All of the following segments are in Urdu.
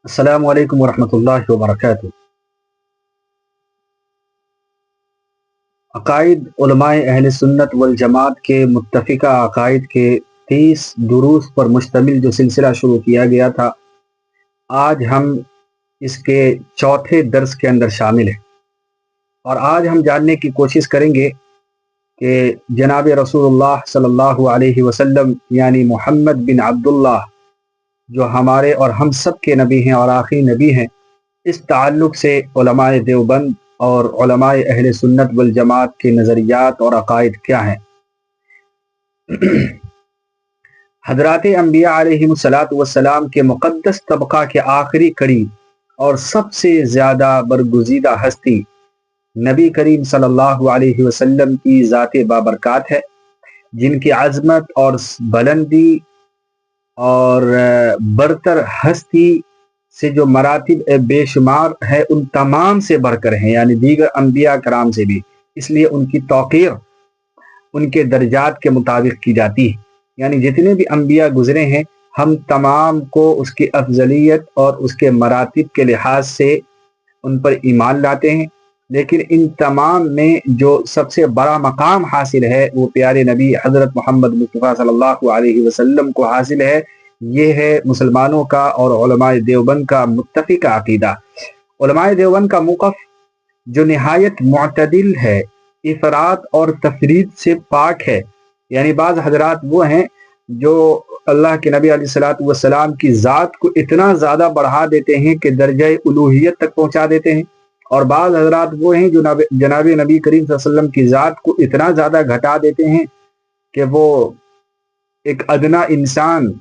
السلام علیکم ورحمۃ اللہ وبرکاتہ۔ عقائد علماء اہل سنت والجماعت کے متفقہ عقائد کے 30 دروس پر مشتمل جو سلسلہ شروع کیا گیا تھا، آج ہم اس کے چوتھے درس کے اندر شامل ہیں، اور آج ہم جاننے کی کوشش کریں گے کہ جناب رسول اللہ صلی اللہ علیہ وسلم یعنی محمد بن عبداللہ جو ہمارے اور ہم سب کے نبی ہیں اور آخری نبی ہیں، اس تعلق سے علماء دیوبند اور علماء اہل سنت والجماعت کے نظریات اور عقائد کیا ہیں۔ حضرات انبیاء علیہ السلام کے مقدس طبقہ کے آخری کڑی اور سب سے زیادہ برگزیدہ ہستی نبی کریم صلی اللہ علیہ وسلم کی ذات بابرکات ہے، جن کی عظمت اور بلندی اور برتر ہستی سے جو مراتب بے شمار ہے ان تمام سے بڑھ کر ہیں، یعنی دیگر انبیاء کرام سے بھی، اس لیے ان کی توقیر ان کے درجات کے مطابق کی جاتی ہے۔ یعنی جتنے بھی انبیاء گزرے ہیں ہم تمام کو اس کی افضلیت اور اس کے مراتب کے لحاظ سے ان پر ایمان لاتے ہیں، لیکن ان تمام میں جو سب سے بڑا مقام حاصل ہے وہ پیارے نبی حضرت محمد مصطفیٰ صلی اللہ علیہ وسلم کو حاصل ہے۔ یہ ہے مسلمانوں کا اور علماء دیوبند کا متفق عقیدہ۔ علماء دیوبند کا موقف جو نہایت معتدل ہے، افراط اور تفرید سے پاک ہے۔ یعنی بعض حضرات وہ ہیں جو اللہ کے نبی علیہ السلام کی ذات کو اتنا زیادہ بڑھا دیتے ہیں کہ درجہ الوہیت تک پہنچا دیتے ہیں، اور بعض حضرات وہ ہیں جو جناب نبی کریم صلی اللہ علیہ وسلم کی ذات کو اتنا زیادہ گھٹا دیتے ہیں کہ وہ ایک ادنا انسان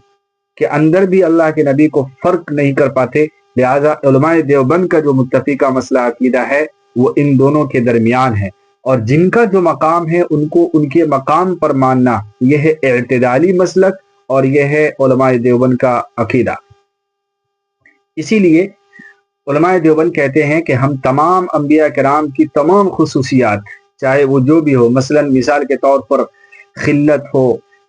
کے اندر بھی اللہ کے نبی کو فرق نہیں کر پاتے۔ لہذا علماء دیوبند کا جو متفقہ مسئلہ عقیدہ ہے وہ ان دونوں کے درمیان ہے، اور جن کا جو مقام ہے ان کو ان کے مقام پر ماننا، یہ ہے اعتدالی مسلک اور یہ ہے علماء دیوبند کا عقیدہ۔ اسی لیے علماء دیوبند کہتے ہیں کہ ہم تمام انبیاء کرام کی تمام خصوصیات، چاہے وہ جو بھی ہو، مثلا مثال کے طور پر خلت ہو،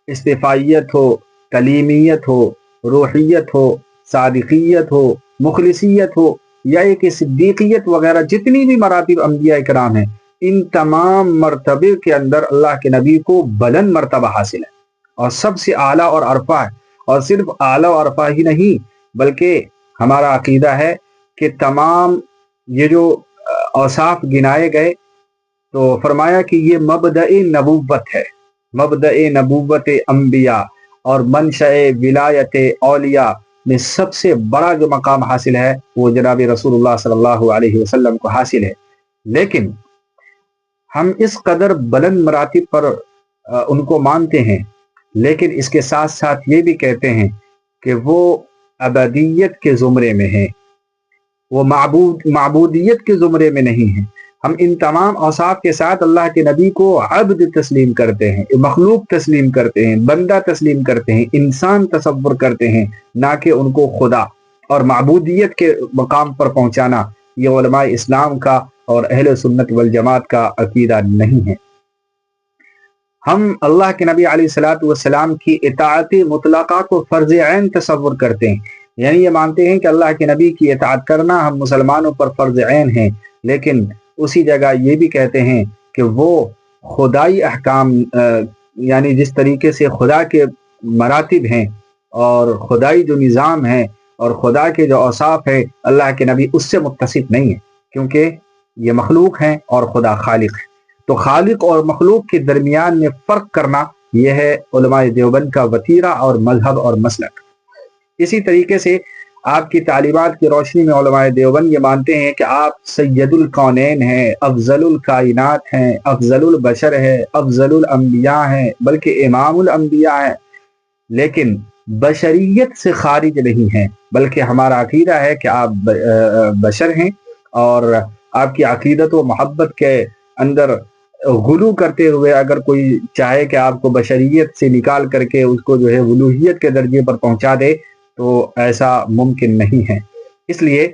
استفائیت ہو، کلیمیت ہو، روحیت ہو، صادقیت ہو، مخلصیت ہو، یا ایک صدیقیت وغیرہ، جتنی بھی مراتب انبیاء کرام ہیں، ان تمام مرتبے کے اندر اللہ کے نبی کو بلند مرتبہ حاصل ہے اور سب سے اعلیٰ اور عرفہ ہے۔ اور صرف اعلیٰ اور عرفہ ہی نہیں، بلکہ ہمارا عقیدہ ہے کہ تمام یہ جو اوصاف گنائے گئے تو فرمایا کہ یہ مبدأ نبوت ہے، مبدأ نبوت انبیاء اور منشأ ولایت اولیاء میں سب سے بڑا جو مقام حاصل ہے وہ جناب رسول اللہ صلی اللہ علیہ وسلم کو حاصل ہے۔ لیکن ہم اس قدر بلند مراتب پر ان کو مانتے ہیں، لیکن اس کے ساتھ ساتھ یہ بھی کہتے ہیں کہ وہ ابدیت کے زمرے میں ہیں، وہ معبودیت کے زمرے میں نہیں ہیں۔ ہم ان تمام اوصاف کے ساتھ اللہ کے نبی کو عبد تسلیم کرتے ہیں، مخلوق تسلیم کرتے ہیں، بندہ تسلیم کرتے ہیں، انسان تصور کرتے ہیں، نہ کہ ان کو خدا اور معبودیت کے مقام پر پہنچانا یہ علماء اسلام کا اور اہل سنت والجماعت کا عقیدہ نہیں ہے۔ ہم اللہ کے نبی علیہ السلام کی اطاعت مطلقہ کو فرض عین تصور کرتے ہیں، یعنی یہ مانتے ہیں کہ اللہ کے نبی کی اطاعت کرنا ہم مسلمانوں پر فرض عین ہے، لیکن اسی جگہ یہ بھی کہتے ہیں کہ وہ خدائی احکام، یعنی جس طریقے سے خدا کے مراتب ہیں اور خدائی جو نظام ہے اور خدا کے جو اوصاف ہے، اللہ کے نبی اس سے متصف نہیں ہے، کیونکہ یہ مخلوق ہیں اور خدا خالق ہے۔ تو خالق اور مخلوق کے درمیان میں فرق کرنا یہ ہے علماء دیوبند کا وتیرہ اور مذہب اور مسلک۔ اسی طریقے سے آپ کی تعلیمات کی روشنی میں علماء دیوبند یہ مانتے ہیں کہ آپ سید الکونین ہیں، افضل الکائنات ہیں، افضل البشر ہیں، افضل الانبیاء ہیں، بلکہ امام الانبیاء ہیں، لیکن بشریت سے خارج نہیں ہیں، بلکہ ہمارا عقیدہ ہے کہ آپ بشر ہیں، اور آپ کی عقیدت و محبت کے اندر غلو کرتے ہوئے اگر کوئی چاہے کہ آپ کو بشریت سے نکال کر کے اس کو جو ہے الوہیت کے درجے پر پہنچا دے تو ایسا ممکن نہیں ہے۔ اس لیے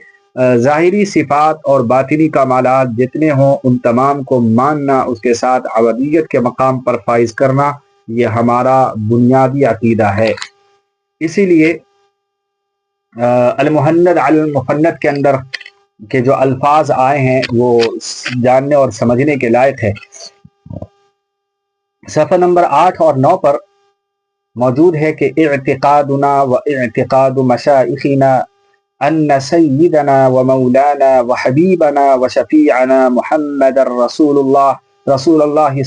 ظاہری صفات اور باطنی کمالات جتنے ہوں ان تمام کو ماننا، اس کے ساتھ عبدیت کے مقام پر فائز کرنا، یہ ہمارا بنیادی عقیدہ ہے۔ اسی لیے المہند علی المفند کے اندر کے جو الفاظ آئے ہیں وہ جاننے اور سمجھنے کے لائق ہے۔ صفحہ نمبر 8 اور 9 پر موجود ہے کہ اعتقادنا و اعتقاد مشائخنا ان سیدنا و مولانا و حبیبنا و شفیعنا محمد رسول اللہ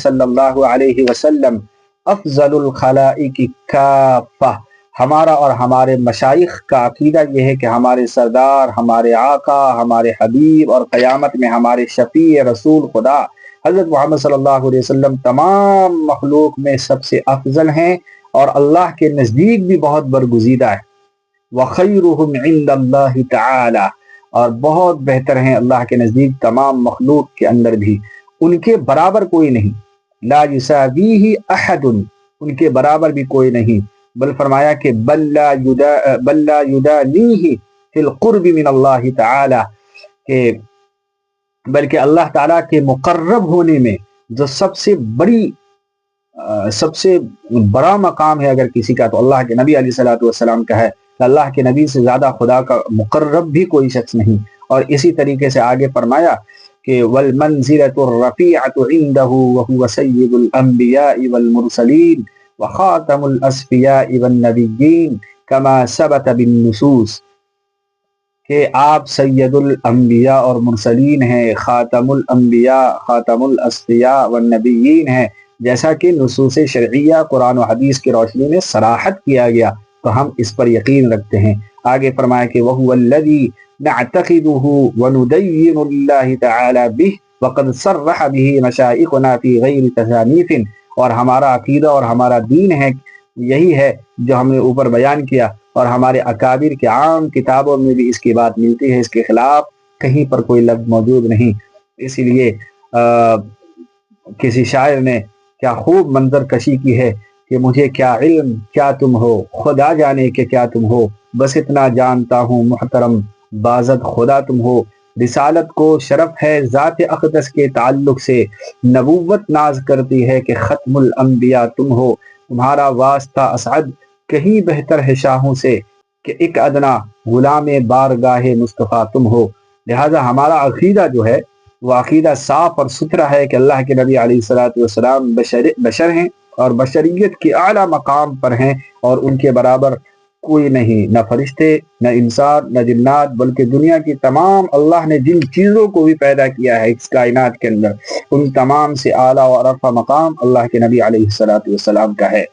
صلی اللہ علیہ وسلم افضل الخلائق کافہ۔ ہمارا اور ہمارے مشائخ کا عقیدہ یہ ہے کہ ہمارے سردار، ہمارے آقا، ہمارے حبیب اور قیامت میں ہمارے شفیع رسول خدا حضرت محمد صلی اللہ علیہ وسلم تمام مخلوق میں سب سے افضل ہیں اور اللہ کے نزدیک بھی بہت برگزیدہ ہے۔ وَخَيْرُهُمْ عِنْدَ اللَّهِ تَعَالَى، اور بہت بہتر ہیں اللہ کے نزدیک تمام مخلوق کے اندر بھی، ان کے برابر کوئی نہیں۔ لا يساويه احد، ان کے برابر بھی کوئی نہیں، بل فرمایا کہ بل لا يدانيه في القرب من اللہ تعالی، کہ بلکہ اللہ تعالیٰ کے مقرب ہونے میں جو سب سے بڑا مقام ہے اگر کسی کا، تو اللہ کے نبی علیہ الصلوۃ والسلام کا ہے کہ اللہ کے نبی سے زیادہ خدا کا مقرب بھی کوئی شخص نہیں۔ اور اسی طریقے سے آگے فرمایا کہ والمنزلۃ الرفیعۃ عندہ وہو سید الانبیاء والمرسلین وخاتم الاسفیاء والنبیین کما ثبت بالنصوص، کہ آپ سید الانبیاء اور مرسلین ہیں، خاتم الانبیاء، خاتم الاسفیاء والنبیین ہیں، جیسا کہ نصوص شرعیہ قرآن و حدیث کی روشنی میں صراحت کیا گیا، تو ہم اس پر یقین رکھتے ہیں۔ آگے فرمایا کہ وَهُوَ الَّذِي نَعْتَقِدُهُ وَنُدَيِّنُ اللَّهِ تَعَالَى بِهِ وَقَدْ صَرَّحَ بِهِ مَشَائِخُنَا فِي غَيْرِ تَصَانِيفٍ، اور ہمارا عقیدہ اور ہمارا دین ہے یہی ہے جو ہم نے اوپر بیان کیا، اور ہمارے اکابر کے عام کتابوں میں بھی اس کی بات ملتی ہے، اس کے خلاف کہیں پر کوئی لفظ موجود نہیں۔ اسی لیے کسی شاعر نے کیا خوب منظر کشی کی ہے کہ مجھے کیا علم کیا تم ہو، خدا جانے کہ کیا تم ہو، بس اتنا جانتا ہوں محترم بازد خدا تم ہو۔ رسالت کو شرف ہے ذات اقدس کے تعلق سے، نبوت ناز کرتی ہے کہ ختم الانبیاء تم ہو، تمہارا واسطہ اسعد کہیں بہتر ہے شاہوں سے، کہ ایک ادنا غلام بارگاہ مصطفیٰ تم ہو۔ لہذا ہمارا عقیدہ جو ہے وہ عقیدہ صاف اور ستھرا ہے کہ اللہ کے نبی علیہ الصلوۃ والسلام بشر ہیں اور بشریت کے اعلیٰ مقام پر ہیں، اور ان کے برابر کوئی نہیں، نہ فرشتے، نہ انسان، نہ جنات، بلکہ دنیا کی تمام اللہ نے جن چیزوں کو بھی پیدا کیا ہے اس کائنات کے اندر، ان تمام سے اعلیٰ اور عرفہ مقام اللہ کے نبی علیہ الصلوۃ والسلام کا ہے۔